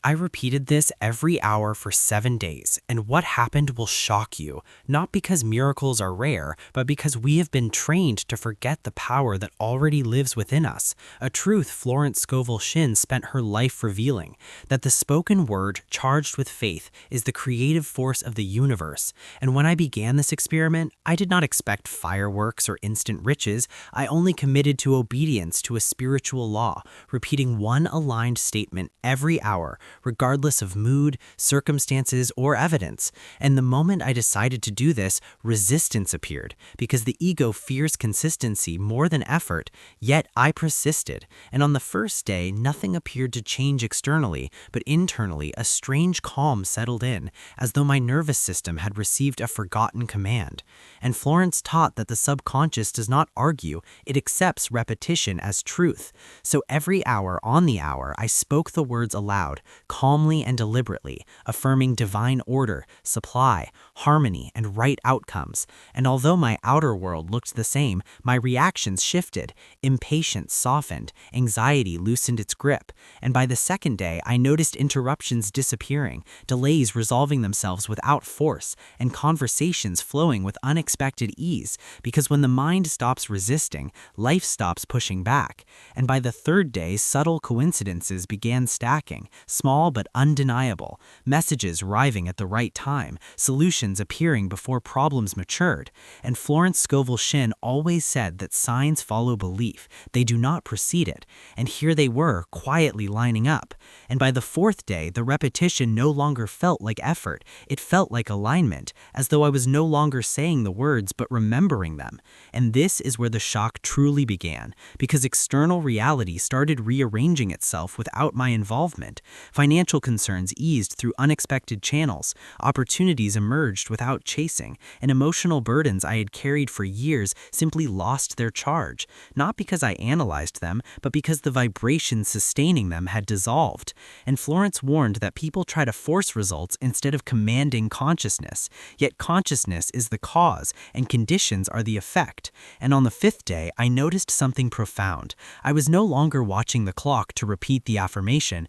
I repeated this every hour for 7 days, and what happened will shock you, not because miracles are rare, but because we have been trained to forget the power that already lives within us, a truth Florence Scovel Shinn spent her life revealing, that the spoken word charged with faith is the creative force of the universe. And when I began this experiment, I did not expect fireworks or instant riches. I only committed to obedience to a spiritual law, repeating one aligned statement every hour, regardless of mood, circumstances, or evidence. And the moment I decided to do this, resistance appeared, because the ego fears consistency more than effort, yet I persisted. And on the first day, nothing appeared to change externally, but internally a strange calm settled in, as though my nervous system had received a forgotten command. And Florence taught that the subconscious does not argue, it accepts repetition as truth. So every hour on the hour, I spoke the words aloud, calmly and deliberately, affirming divine order, supply, harmony, and right outcomes. And although my outer world looked the same, my reactions shifted. Impatience softened, anxiety loosened its grip, and by the second day, I noticed interruptions disappearing, delays resolving themselves without force, and conversations flowing with unexpected ease, because when the mind stops resisting, life stops pushing back. And by the third day, subtle coincidences began stacking, small but undeniable, messages arriving at the right time, solutions appearing before problems matured. And Florence Scovel Shinn always said that signs follow belief, they do not precede it. And here they were, quietly lining up. And by the fourth day, the repetition no longer felt like effort, it felt like alignment, as though I was no longer saying the words but remembering them. And this is where the shock truly began, because external reality started rearranging itself without my involvement. Financial concerns eased through unexpected channels, opportunities emerged without chasing, and emotional burdens I had carried for years simply lost their charge, not because I analyzed them, but because the vibration sustaining them had dissolved. And Florence warned that people try to force results instead of commanding consciousness, yet consciousness is the cause, and conditions are the effect. And on the fifth day, I noticed something profound. I was no longer watching the clock to repeat the affirmation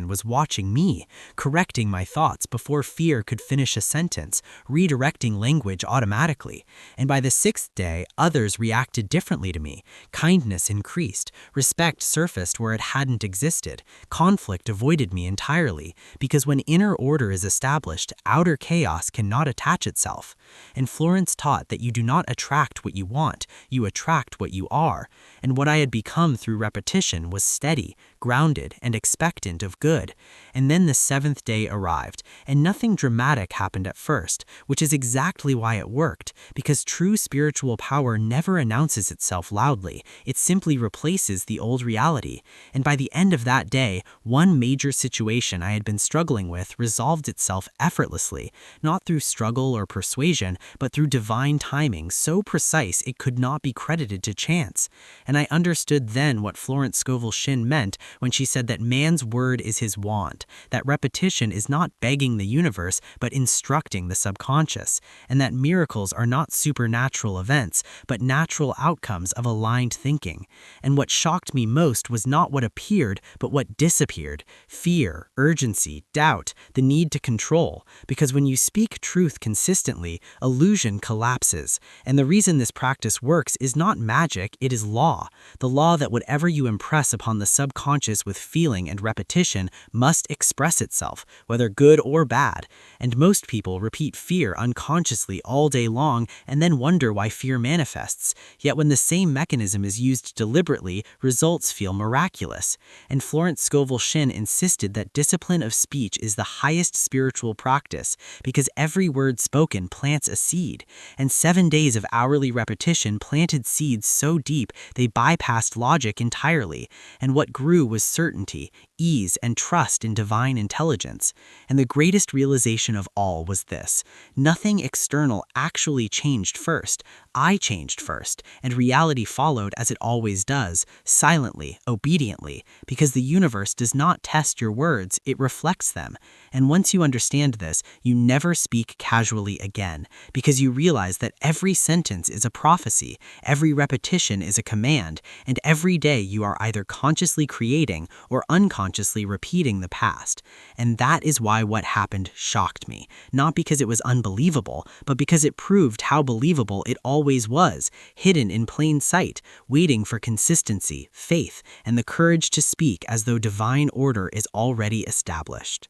was watching me, correcting my thoughts before fear could finish a sentence, redirecting language automatically. And by the sixth day, others reacted differently to me. Kindness increased, respect surfaced where it hadn't existed, conflict avoided me entirely, because when inner order is established, outer chaos cannot attach itself. And Florence taught that you do not attract what you want, you attract what you are. And what I had become through repetition was steady, grounded, and expectant of good. And then the seventh day arrived, and nothing dramatic happened at first, which is exactly why it worked, because true spiritual power never announces itself loudly, it simply replaces the old reality. And by the end of that day, one major situation I had been struggling with resolved itself effortlessly, not through struggle or persuasion, but through divine timing so precise it could not be credited to chance. And I understood then what Florence Scovel Shinn meant when she said that man's word is his wand, that repetition is not begging the universe, but instructing the subconscious, and that miracles are not supernatural events, but natural outcomes of aligned thinking. And what shocked me most was not what appeared, but what disappeared: fear, urgency, doubt, the need to control. Because when you speak truth consistently, illusion collapses. And the reason this practice works is not magic, it is law. The law that whatever you impress upon the subconscious with feeling and repetition must express itself, whether good or bad. And most people repeat fear unconsciously all day long and then wonder why fear manifests. Yet when the same mechanism is used deliberately, results feel miraculous. And Florence Scovel Shinn insisted that discipline of speech is the highest spiritual practice, because every word spoken plants a seed. And 7 days of hourly repetition planted seeds so deep they bypassed logic entirely. And what grew was certainty, ease, and trust in divine intelligence. And the greatest realization of all was this: nothing external actually changed first. I changed first, and reality followed as it always does, silently, obediently, because the universe does not test your words, it reflects them. And once you understand this, you never speak casually again, because you realize that every sentence is a prophecy, every repetition is a command, and every day you are either consciously creating creating or unconsciously repeating the past. And that is why what happened shocked me, not because it was unbelievable, but because it proved how believable it always was, hidden in plain sight, waiting for consistency, faith, and the courage to speak as though divine order is already established.